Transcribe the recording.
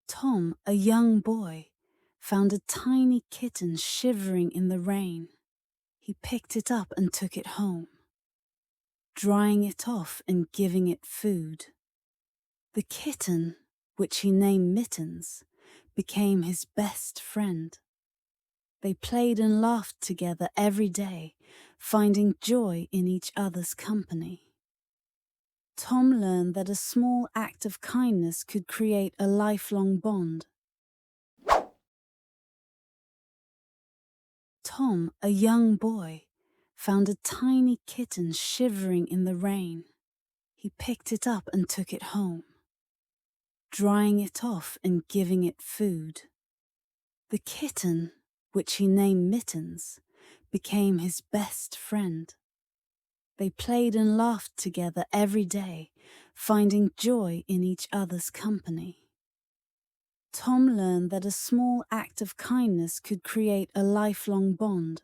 Tom, a young boy, found a tiny kitten shivering in the rain. He picked it up and took it home, drying it off and giving it food. The kitten, which he named Mittens, became his best friend. They played and laughed together every day, finding joy in each other's company. Tom learned that a small act of kindness could create a lifelong bond. Tom, a young boy, found a tiny kitten shivering in the rain. He picked it up and took it home, drying it off and giving it food. The kitten, which he named Mittens, became his best friend. They played and laughed together every day, finding joy in each other's company. Tom learned that a small act of kindness could create a lifelong bond.